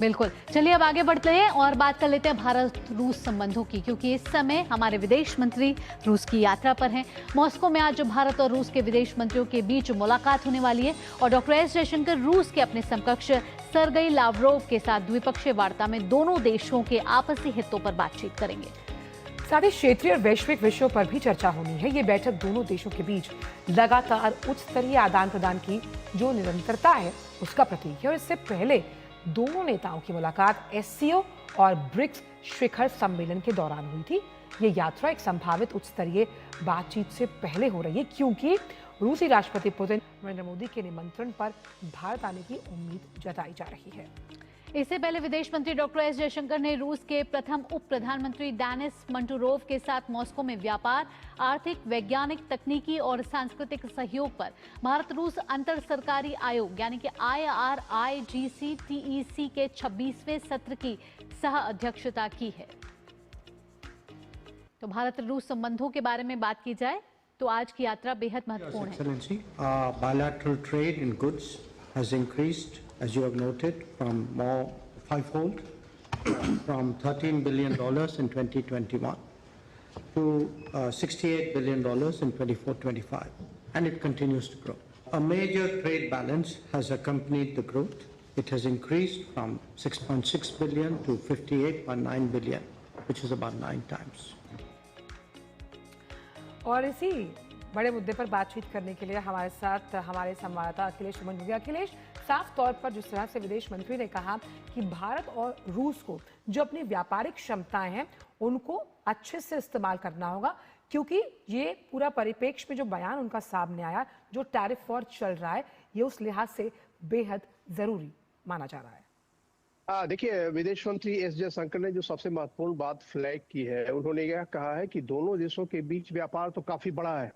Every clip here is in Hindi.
बिल्कुल। चलिए अब आगे बढ़ते हैं और बात कर लेते हैं भारत रूस संबंधों की, क्योंकि इस समय हमारे विदेश मंत्री रूस की यात्रा पर हैं। मॉस्को में आज भारत और रूस के विदेश मंत्रियों के बीच मुलाकात होने वाली है और डॉक्टर एस जयशंकर रूस के अपने समकक्ष सर्गेई लावरोव के साथ द्विपक्षीय वार्ता में दोनों देशों के आपसी हितों पर बातचीत करेंगे। साथ ही क्षेत्रीय और वैश्विक विषयों पर भी चर्चा होनी है। ये बैठक दोनों देशों के बीच लगातार उच्च स्तरीय आदान प्रदान की जो निरंतरता है उसका प्रतीक है। और इससे पहले दोनों नेताओं की मुलाकात एससीओ और ब्रिक्स शिखर सम्मेलन के दौरान हुई थी। ये यात्रा एक संभावित उच्च स्तरीय बातचीत से पहले हो रही है, क्योंकि रूसी राष्ट्रपति पुतिन नरेंद्र मोदी के निमंत्रण पर भारत आने की उम्मीद जताई जा रही है। इससे पहले विदेश मंत्री डॉक्टर एस जयशंकर ने रूस के प्रथम उप प्रधानमंत्री डेनिस मंटूरोव के साथ मॉस्को में व्यापार, आर्थिक, वैज्ञानिक, तकनीकी और सांस्कृतिक सहयोग पर भारत रूस अंतर सरकारी आयोग यानी कि IRIGC-TEC के 26वें सत्र की सह अध्यक्षता की है। तो भारत रूस संबंधों के बारे में बात की जाए तो आज की यात्रा बेहद महत्वपूर्ण है। Bilateral trade in goods has increased, as you have noted, from more fivefold, from $13 billion in 2021 to $68 billion in 24-25, and it continues to grow. A major trade balance has accompanied the growth. It has increased from 6.6 billion to 58.9 billion, which is about 9 times. और इसी बड़े मुद्दे पर बातचीत करने के लिए हमारे साथ हमारे संवाददाता अखिलेश सुमन। अखिलेश, साफ तौर पर जिस तरह से विदेश मंत्री ने कहा कि भारत और रूस को जो अपनी व्यापारिक क्षमताएं हैं उनको अच्छे से इस्तेमाल करना होगा, क्योंकि ये पूरा परिप्रेक्ष्य में जो बयान उनका सामने आया, जो टैरिफ वॉर चल रहा है, ये उस लिहाज से बेहद जरूरी माना जा रहा है। देखिए, विदेश मंत्री एस जयशंकर ने जो सबसे महत्वपूर्ण बात फ्लैग की है, उन्होंने यह कहा है कि दोनों देशों के बीच व्यापार तो काफी बड़ा है,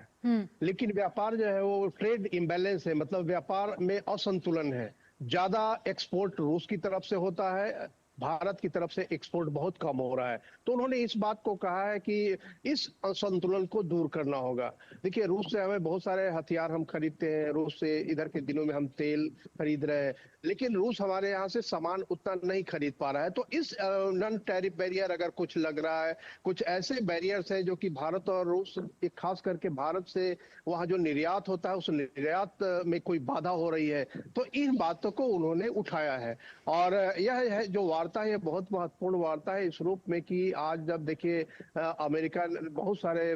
लेकिन व्यापार जो है वो ट्रेड इम्बैलेंस है, मतलब व्यापार में असंतुलन है। ज्यादा एक्सपोर्ट रूस की तरफ से होता है, भारत की तरफ से एक्सपोर्ट बहुत कम हो रहा है। तो उन्होंने इस बात को कहा है कि इस असंतुलन को दूर करना होगा। देखिए, रूस से हमें बहुत सारे हथियार हम खरीदते हैं, रूस से इधर के दिनों में हम तेल खरीद रहे हैं, लेकिन रूस हमारे यहाँ से सामान उतना नहीं खरीद पा रहा है। तो इस नॉन टैरिफ बैरियर अगर कुछ लग रहा है, कुछ ऐसे बैरियर्स हैं जो कि भारत और रूस, खास करके भारत से वहाँ जो निर्यात होता है उस निर्यात में कोई बाधा हो रही है, तो इन बातों को उन्होंने उठाया है। और यह है जो वार्ता है, बहुत महत्वपूर्ण वार्ता है इस रूप में कि आज जब देखिए अमेरिका बहुत सारे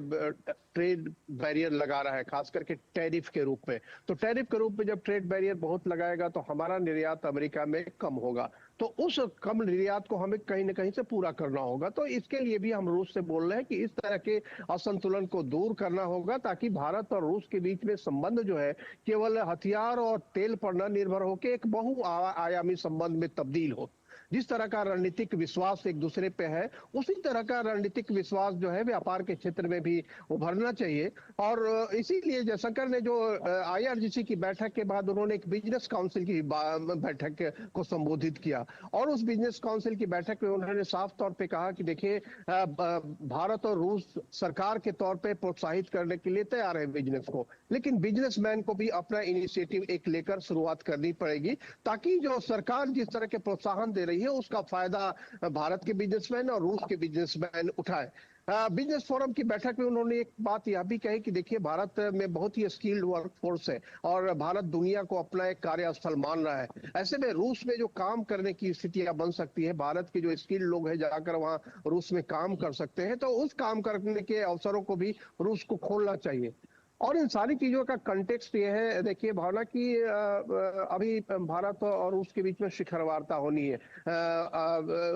ट्रेड बैरियर लगा रहा है, खास करके टैरिफ के रूप में। तो टैरिफ के रूप में जब ट्रेड बैरियर बहुत लगाएगा तो हमारा निर्यात अमेरिका में कम होगा, तो उस कम निर्यात को हमें कहीं ना कहीं से पूरा करना होगा। तो इसके लिए भी हम रूस से बोल रहे हैं कि इस तरह के असंतुलन को दूर करना होगा, ताकि भारत और रूस के बीच में संबंध जो है केवल हथियार और तेल पर न निर्भर होकर एक बहुआयामी संबंध में तब्दील हो। जिस तरह का रणनीतिक विश्वास एक दूसरे पे है, उसी तरह का रणनीतिक विश्वास जो है व्यापार के क्षेत्र में भी उभरना चाहिए। और इसीलिए जयशंकर ने जो IRGC की बैठक के बाद उन्होंने एक बिजनेस काउंसिल की बैठक को संबोधित किया, और उस बिजनेस काउंसिल की बैठक में उन्होंने साफ तौर पे कहा कि देखिए, भारत और रूस सरकार के तौर पे प्रोत्साहित करने के लिए तैयार है बिजनेस को, लेकिन बिजनेसमैन को भी अपना इनिशिएटिव एक लेकर शुरुआत करनी पड़ेगी, ताकि जो सरकार जिस तरह के प्रोत्साहन दे रही है उसका फायदा भारत के बिजनेसमैन और रूस के बिजनेसमैन उठाए। बिजनेस फोरम की बैठक में उन्होंने एक बात यह भी कही कि देखिए, भारत में बहुत ही स्किल्ड वर्कफोर्स है और भारत दुनिया को अपना एक कार्यस्थल मान रहा है। ऐसे में रूस में जो काम करने की स्थितियां बन सकती है, भारत के जो स्किल्ड लोग हैं जाकर वहां रूस में काम कर सकते हैं, तो उस काम करने के अवसरों को भी रूस को खोलना चाहिए। और इन सारी चीजों का कंटेक्स्ट ये है, देखिए भावना की अभी भारत और रूस के बीच में शिखर वार्ता होनी है।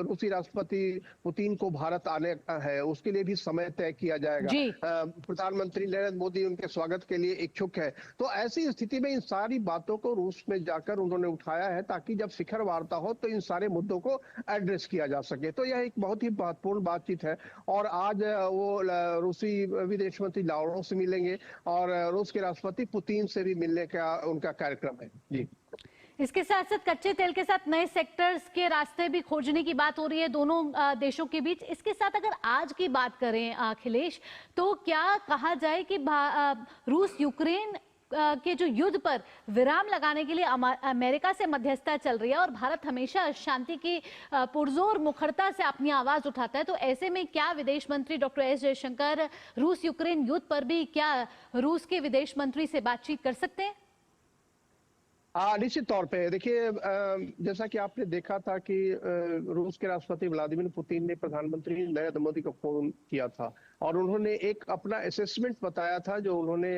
रूसी राष्ट्रपति पुतिन को भारत आने है, उसके लिए भी समय तय किया जाएगा। प्रधानमंत्री नरेंद्र मोदी उनके स्वागत के लिए इच्छुक है। तो ऐसी स्थिति में इन सारी बातों को रूस में जाकर उन्होंने उठाया है, ताकि जब शिखर वार्ता हो तो इन सारे मुद्दों को एड्रेस किया जा सके। तो यह एक बहुत ही महत्वपूर्ण बातचीत है। और आज वो रूसी विदेश मंत्री लावरोव से मिलेंगे और रूस के राष्ट्रपति पुतिन से भी मिलने का उनका कार्यक्रम है। जी, इसके साथ साथ कच्चे तेल के साथ नए सेक्टर्स के रास्ते भी खोजने की बात हो रही है दोनों देशों के बीच। इसके साथ अगर आज की बात करें अखिलेश, तो क्या कहा जाए कि रूस यूक्रेन के जो युद्ध पर विराम लगाने के लिए अमेरिका से मध्यस्थता चल रही है और भारत हमेशा शांति की पुरजोर मुखरता से अपनी आवाज उठाता है, तो ऐसे में क्या विदेश मंत्री डॉक्टर एस जयशंकर रूस यूक्रेन युद्ध पर भी क्या रूस के विदेश मंत्री से बातचीत कर सकते हैं? निश्चित तौर पे देखिए, जैसा कि आपने देखा था कि रूस के राष्ट्रपति व्लादिमीर पुतिन ने प्रधानमंत्री नरेंद्र मोदी को फोन किया था और उन्होंने एक अपना असेसमेंट बताया था जो उन्होंने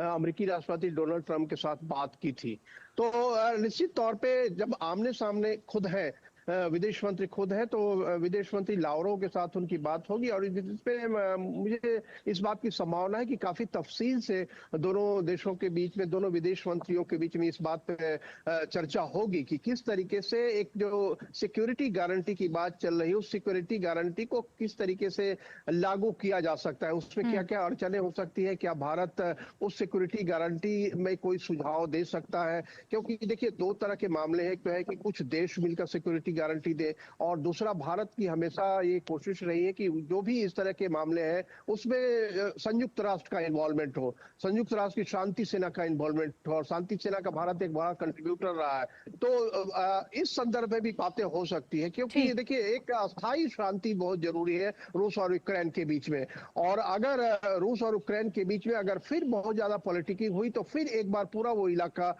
अमेरिकी राष्ट्रपति डोनाल्ड ट्रंप के साथ बात की थी। तो निश्चित तौर पे जब आमने सामने खुद है, विदेश मंत्री खुद है, तो विदेश मंत्री लावरोव के साथ उनकी बात होगी और इस पे मुझे इस बात की संभावना है कि काफी तफसील से दोनों देशों के बीच में, दोनों विदेश मंत्रियों के बीच में इस बात पे चर्चा होगी कि किस तरीके से एक जो सिक्योरिटी गारंटी की बात चल रही है, उस सिक्योरिटी गारंटी को किस तरीके से लागू किया जा सकता है, उसमें क्या क्या अड़चने हो सकती है, क्या भारत उस सिक्योरिटी गारंटी में कोई सुझाव दे सकता है। क्योंकि देखिए, दो तरह के मामले हैं, एक तो है कि कुछ देश मिलकर सिक्योरिटी गारंटी दे और दूसरा भारत की हमेशा ये कोशिश रही है कि जो भी इस तरह के मामले हैं उसमें संयुक्त राष्ट्र का इन्वॉल्वमेंट हो, संयुक्त राष्ट्र की शांति सेना का इन्वॉल्वमेंट हो और शांति सेना का भारत एक बड़ा कंट्रीब्यूटर रहा है। तो इस संदर्भ में भी बातें हो सकती है, क्योंकि देखिए एक अस्थायी शांति बहुत जरूरी है रूस और यूक्रेन के बीच में, और अगर रूस और यूक्रेन के बीच में अगर फिर बहुत ज्यादा पॉलिटिकिंग हुई तो फिर एक बार पूरा वो इलाका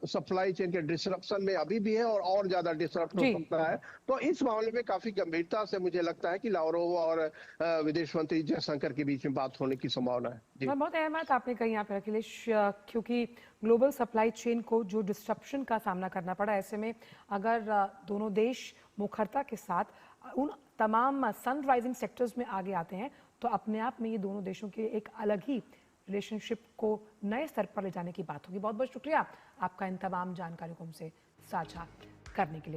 सप्लाई चेन के डिसरप्शन में अभी भी है और ज्यादा डिसरप्ट हो सकता है। तो इस मामले में काफी गंभीरता से मुझे लगता है कि लावरोव और विदेश मंत्री जयशंकर के बीच में बात होने की संभावना है। जी। बहुत अहम बात आपने कही यहाँ पे अखिलेश, क्योंकि ग्लोबल सप्लाई चेन को जो डिस्ट्रप्शन का सामना करना पड़ा, ऐसे में अगर दोनों देश मुखरता के साथ उन तमाम सनराइजिंग सेक्टर्स में आगे आते हैं तो अपने आप में ये दोनों देशों के एक अलग ही रिलेशनशिप को नए स्तर पर ले जाने की बात होगी। बहुत बहुत शुक्रिया आपका इन तमाम जानकारियों को हमसे साझा करने के लिए।